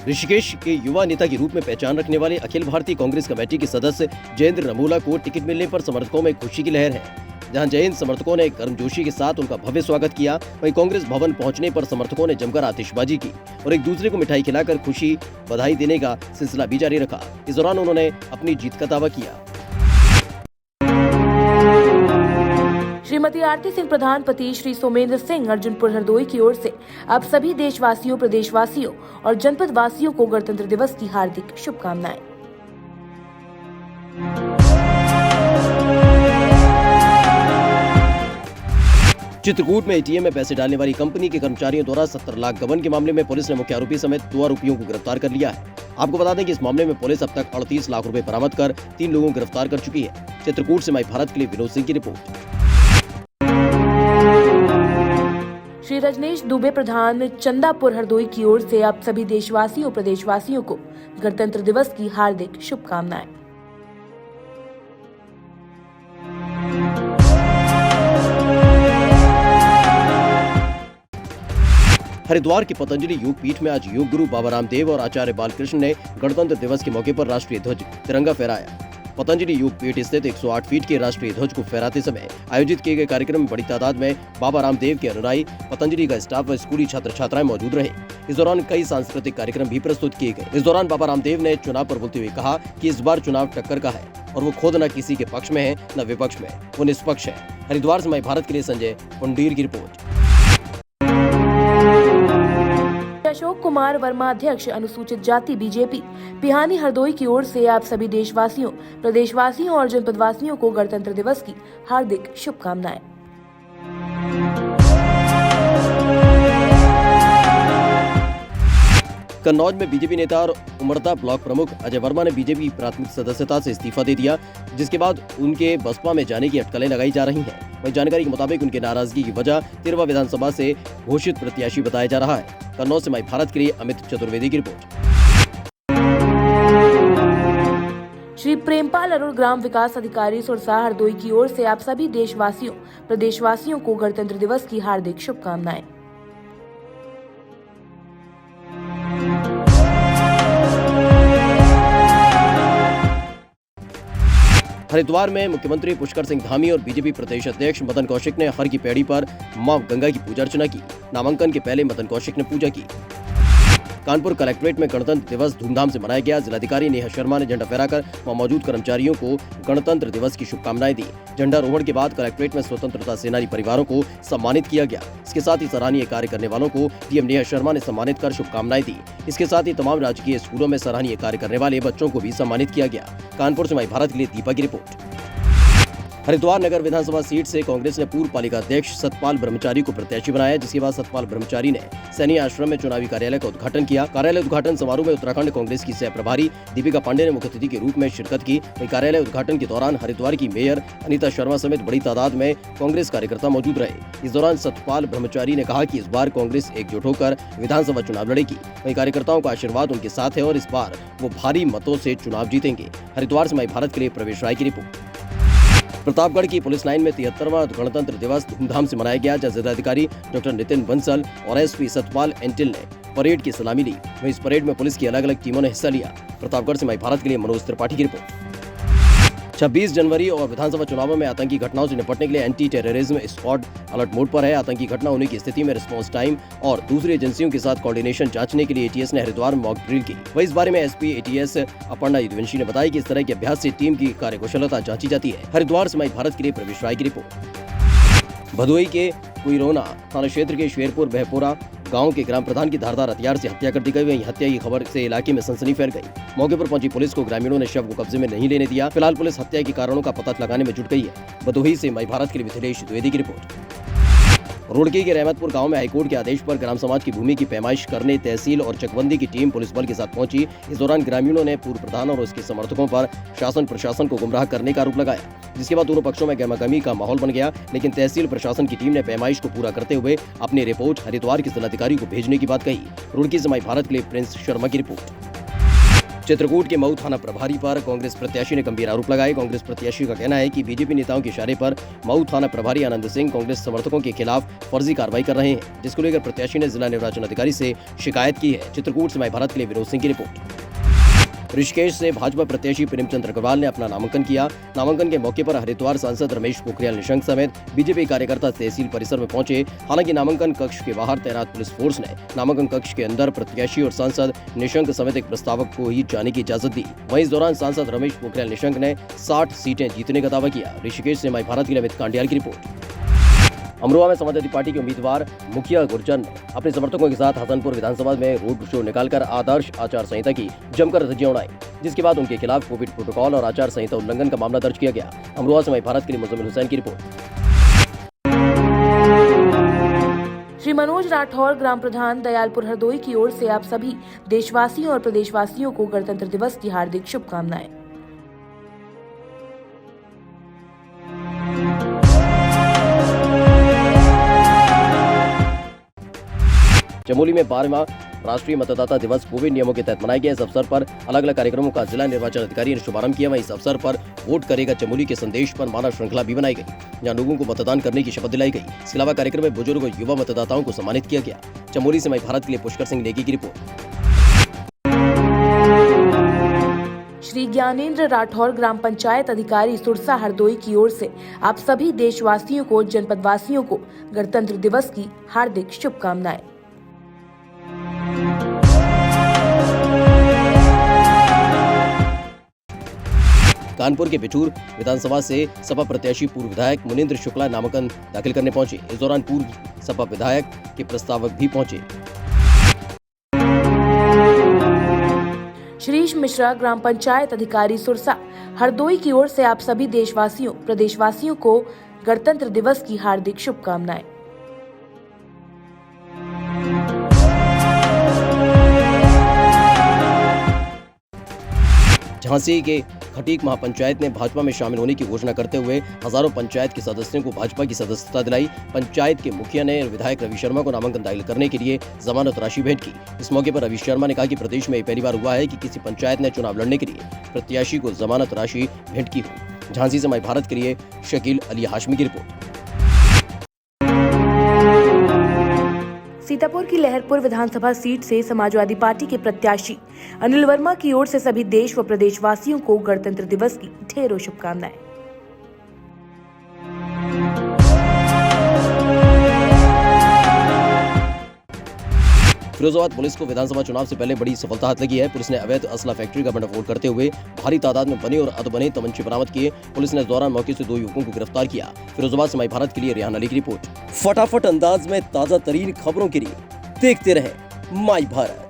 ऋषिकेश के युवा नेता के रूप में पहचान रखने वाले अखिल भारतीय कांग्रेस कमेटी के सदस्य जयेंद्र रमोला को टिकट मिलने पर समर्थकों में खुशी की लहर है। जहां जैन समर्थकों ने गर्मजोशी के साथ उनका भव्य स्वागत किया, वहीं कांग्रेस भवन पहुंचने पर समर्थकों ने जमकर आतिशबाजी की और एक दूसरे को मिठाई खिलाकर खुशी बधाई देने का सिलसिला भी जारी रखा। इस दौरान उन्होंने अपनी जीत का दावा किया। श्रीमती आरती सिंह प्रधान पति श्री सोमेंद्र सिंह अर्जुनपुर हरदोई की ओर से आप सभी देशवासियों, प्रदेशवासियों और जनपद वासियों को गणतंत्र दिवस की हार्दिक शुभकामनाएं। चित्रकूट में एटीएम में पैसे डालने वाली कंपनी के कर्मचारियों द्वारा 70 लाख गबन के मामले में पुलिस ने मुख्य आरोपी समेत 2 आरोपियों को गिरफ्तार कर लिया है। आपको बता दें कि इस मामले में पुलिस अब तक 38 लाख रुपए बरामद कर 3 लोगों को गिरफ्तार कर चुकी है। चित्रकूट से माई भारत के लिए विनोद सिंह की रिपोर्ट। श्री रजनीश दुबे प्रधान चंदापुर हरदोई की ओर से आप सभी देशवासियों, प्रदेशवासियों को गणतंत्र दिवस की हार्दिक शुभकामनाएं। हरिद्वार की पतंजलि योग पीठ में आज योग गुरु बाबा रामदेव और आचार्य बालकृष्ण ने गणतंत्र दिवस के मौके पर राष्ट्रीय ध्वज तिरंगा फहराया। पतंजलि योग पीठ स्थित 108 फीट के राष्ट्रीय ध्वज को फहराते समय आयोजित किए गए कार्यक्रम में बड़ी तादाद में बाबा रामदेव के अनुयायी, पतंजलि का स्टाफ व स्कूली छात्र छात्राएं मौजूद रहे। इस दौरान कई सांस्कृतिक कार्यक्रम भी प्रस्तुत किए गए। इस दौरान बाबा रामदेव ने चुनाव पर बोलते हुए कहा कि इस बार चुनाव टक्कर का है और वो खुद न किसी के पक्ष में है न विपक्ष में, वो निष्पक्ष है। हरिद्वार से माई भारत के लिए संजय पुंडीर की रिपोर्ट। अशोक कुमार वर्मा अध्यक्ष अनुसूचित जाति बीजेपी पिहानी हरदोई की ओर से आप सभी देशवासियों, प्रदेशवासियों और जनपदवासियों को गणतंत्र दिवस की हार्दिक शुभकामनाएं। कन्नौज में बीजेपी नेता और उमरता ब्लॉक प्रमुख अजय वर्मा ने बीजेपी प्राथमिक सदस्यता से इस्तीफा दे दिया, जिसके बाद उनके बसपा में जाने की अटकलें लगाई जा रही हैं। वहीं जानकारी के मुताबिक उनके नाराजगी की वजह 13वां विधानसभा से घोषित प्रत्याशी बताया जा रहा है। कन्नौज से माई भारत के लिए अमित चतुर्वेदी की रिपोर्ट। श्री प्रेमपाल अरुण ग्राम विकास अधिकारी सुरसा हरदोई की ओर से आप सभी देशवासियों, प्रदेशवासियों को गणतंत्र दिवस की हार्दिक शुभकामनाएं। हरिद्वार में मुख्यमंत्री पुष्कर सिंह धामी और बीजेपी प्रदेश अध्यक्ष मदन कौशिक ने हर की पैड़ी पर मां गंगा की पूजा अर्चना की। नामांकन के पहले मदन कौशिक ने पूजा की। कानपुर कलेक्ट्रेट में गणतंत्र दिवस धूमधाम से मनाया गया। जिलाधिकारी नेहा शर्मा ने झंडा फहराकर वहां मौजूद कर्मचारियों को गणतंत्र दिवस की शुभकामनाएं दी। झंडारोहण के बाद कलेक्ट्रेट में स्वतंत्रता सेनानी परिवारों को सम्मानित किया गया। इसके साथ ही सराहनीय कार्य करने वालों को डीएम नेहा शर्मा ने सम्मानित कर शुभकामनाएं दी। इसके साथ ही तमाम राजकीय स्कूलों में सराहनीय कार्य करने वाले बच्चों को भी सम्मानित किया गया। कानपुर से माई भारत के लिए दीपा की रिपोर्ट। हरिद्वार नगर विधानसभा सीट से कांग्रेस ने पूर्व पालिका अध्यक्ष सतपाल ब्रह्मचारी को प्रत्याशी बनाया, जिसके बाद सतपाल ब्रह्मचारी ने सैनी आश्रम में चुनावी कार्यालय का उद्घाटन किया। कार्यालय उद्घाटन समारोह में उत्तराखंड कांग्रेस की सह प्रभारी दीपिका पांडे ने मुख्य अतिथि के रूप में शिरकत की। वहीं कार्यालय उद्घाटन के दौरान हरिद्वार की मेयर अनीता शर्मा समेत बड़ी तादाद में कांग्रेस कार्यकर्ता मौजूद रहे। इस दौरान सतपाल ब्रह्मचारी ने कहा कि इस बार कांग्रेस एकजुट होकर विधानसभा चुनाव लड़ेगी। वहीं कार्यकर्ताओं का आशीर्वाद उनके साथ है और इस बार वो भारी मतों से चुनाव जीतेंगे। हरिद्वार से माई भारत के लिए प्रवेश राय की रिपोर्ट। प्रतापगढ़ की पुलिस लाइन में 73वां गणतंत्र दिवस धूमधाम से मनाया गया, जहां जिलाधिकारी डॉक्टर नितिन बंसल और एसपी सतपाल एंटिल ने परेड की सलामी ली। वहीं इस परेड में पुलिस की अलग अलग टीमों ने हिस्सा लिया। प्रतापगढ़ से माई भारत के लिए मनोज त्रिपाठी की रिपोर्ट। 26 जनवरी और विधानसभा चुनावों में आतंकी घटनाओं से निपटने के लिए anti terrorism squad alert mode पर है। आतंकी घटना होने की स्थिति में रिस्पांस टाइम और दूसरी एजेंसियों के साथ कोऑर्डिनेशन जांचने के लिए एटीएस ने हरिद्वार में मॉक ड्रिल की। वहीं इस बारे में एसपी एटीएस अपर्णा युद्धवंशी ने बताया कि इस तरह के अभ्यास से टीम की कार्यकुशलता जांची जाती है। हरिद्वार से माई भारत के लिए प्रवेश राय की रिपोर्ट। भदोही के कुइरोना थाना क्षेत्र के शेरपुर बहपोरा गांव के ग्राम प्रधान की धारदार हथियार से हत्या कर दी गई। वहीं हत्या की खबर से इलाके में सनसनी फैल गई। मौके पर पहुंची पुलिस को ग्रामीणों ने शव को कब्जे में नहीं लेने दिया। फिलहाल पुलिस हत्या के कारणों का पता लगाने में जुट गई है। भदोही से माई भारत के लिए मिथिलेश द्विवेदी की रिपोर्ट। रुड़की के रहमतपुर गांव में हाईकोर्ट के आदेश पर ग्राम समाज की भूमि की पैमाइश करने तहसील और चकबंदी की टीम पुलिस बल के साथ पहुंची। इस दौरान ग्रामीणों ने पूर्व प्रधान और उसके समर्थकों पर शासन प्रशासन को गुमराह करने का आरोप लगाया, जिसके बाद दोनों पक्षों में गहमागहमी का माहौल बन गया। लेकिन तहसील प्रशासन की टीम ने पैमाइश को पूरा करते हुए अपनी रिपोर्ट हरिद्वार के जिलाधिकारी को भेजने की बात कही। रुड़की से माई भारत के लिए प्रिंस शर्मा की रिपोर्ट। चित्रकूट के मऊ थाना प्रभारी पर कांग्रेस प्रत्याशी ने गंभीर आरोप लगाए। कांग्रेस प्रत्याशी का कहना है कि बीजेपी नेताओं के इशारे पर मऊ थाना प्रभारी आनंद सिंह कांग्रेस समर्थकों के खिलाफ फर्जी कार्रवाई कर रहे हैं, जिसको लेकर प्रत्याशी ने जिला निर्वाचन अधिकारी से शिकायत की है। चित्रकूट से माय भारत के लिए विनोद सिंह की रिपोर्ट। ऋषिकेश से भाजपा प्रत्याशी प्रेमचंद अग्रवाल ने अपना नामांकन किया। नामांकन के मौके पर हरिद्वार सांसद रमेश पोखरियाल निशंक समेत बीजेपी कार्यकर्ता तहसील परिसर में पहुंचे। हालांकि नामांकन कक्ष के बाहर तैनात पुलिस फोर्स ने नामांकन कक्ष के अंदर प्रत्याशी और सांसद निशंक समेत एक प्रस्तावक को ही जाने की इजाजत दी। वहीं इस दौरान सांसद रमेश पोखरियाल निशंक ने 60 सीटें जीतने का दावा किया। ऋषिकेश से माय भारत के लिए अमित कांडियाल की रिपोर्ट। अमरोहा में समाजवादी पार्टी के उम्मीदवार मुखिया गुरचंद ने अपने समर्थकों के साथ हसनपुर विधानसभा में रोड शो निकालकर आदर्श आचार संहिता की जमकर धज्जियां उड़ाई, जिसके बाद उनके खिलाफ कोविड प्रोटोकॉल और आचार संहिता उल्लंघन का मामला दर्ज किया गया। अमरोहा से माय भारत के लिए मुजम्मिल हुसैन की रिपोर्ट। श्री मनोज राठौर, ग्राम प्रधान, दयालपुर हरदोई की ओर से आप सभी देशवासियों और प्रदेशवासियों को गणतंत्र दिवस की हार्दिक शुभकामनाएं। चमोली में 12वां राष्ट्रीय मतदाता दिवस कोविड नियमों के तहत मनाया गया। इस अवसर पर अलग अलग कार्यक्रमों का जिला निर्वाचन अधिकारी ने शुभारंभ किया। वहीं इस अवसर पर वोट करेगा चमोली के संदेश पर मानव श्रृंखला भी बनाई गई, जहां लोगों को मतदान करने की शपथ दिलाई गई। इसके अलावा कार्यक्रम में बुजुर्ग और युवा मतदाताओं को सम्मानित किया गया। चमोली से माय भारत के लिए पुष्कर सिंह नेगी की रिपोर्ट। श्री ज्ञानेंद्र राठौर, ग्राम पंचायत अधिकारी सुरसा हरदोई की ओर से आप सभी देशवासियों को, जनपदवासियों को गणतंत्र दिवस की हार्दिक शुभकामनाएं। कानपुर के बिठूर विधानसभा से सपा प्रत्याशी पूर्व विधायक मुनीन्द्र शुक्ला नामांकन दाखिल करने पहुंचे। इस दौरान पूर्व सपा विधायक के प्रस्तावक भी पहुंचे। श्रीश मिश्रा, ग्राम पंचायत अधिकारी सुरसा हरदोई की ओर से आप सभी देशवासियों, प्रदेशवासियों को गणतंत्र दिवस की हार्दिक शुभकामनाएं। झांसी के खटीक महापंचायत ने भाजपा में शामिल होने की घोषणा करते हुए हजारों पंचायत के सदस्यों को भाजपा की सदस्यता दिलाई। पंचायत के मुखिया ने विधायक रवि शर्मा को नामांकन दाखिल करने के लिए जमानत राशि भेंट की। इस मौके पर रवि शर्मा ने कहा कि प्रदेश में पहली बार हुआ है कि किसी पंचायत ने चुनाव लड़ने के लिए प्रत्याशी को जमानत राशि भेंट की हो। झांसी से माय भारत के लिए शकील अली हाशमी की रिपोर्ट। सीतापुर की लहरपुर विधानसभा सीट से समाजवादी पार्टी के प्रत्याशी अनिल वर्मा की ओर से सभी देश व प्रदेशवासियों को गणतंत्र दिवस की ढेरों शुभकामनाएं। फिरोजाबाद पुलिस को विधानसभा चुनाव से पहले बड़ी सफलता हाथ लगी है। पुलिस ने अवैध असला फैक्ट्री का भंडाफोड़ करते हुए भारी तादाद में बने और अधबने तमंचे बरामद किए। पुलिस ने इस दौरान मौके से 2 युवकों को गिरफ्तार किया। फिरोजाबाद से माय भारत के लिए रेहान अली की रिपोर्ट। फटाफट अंदाज में ताजा तरीन खबरों के लिए देखते रहे माय भारत।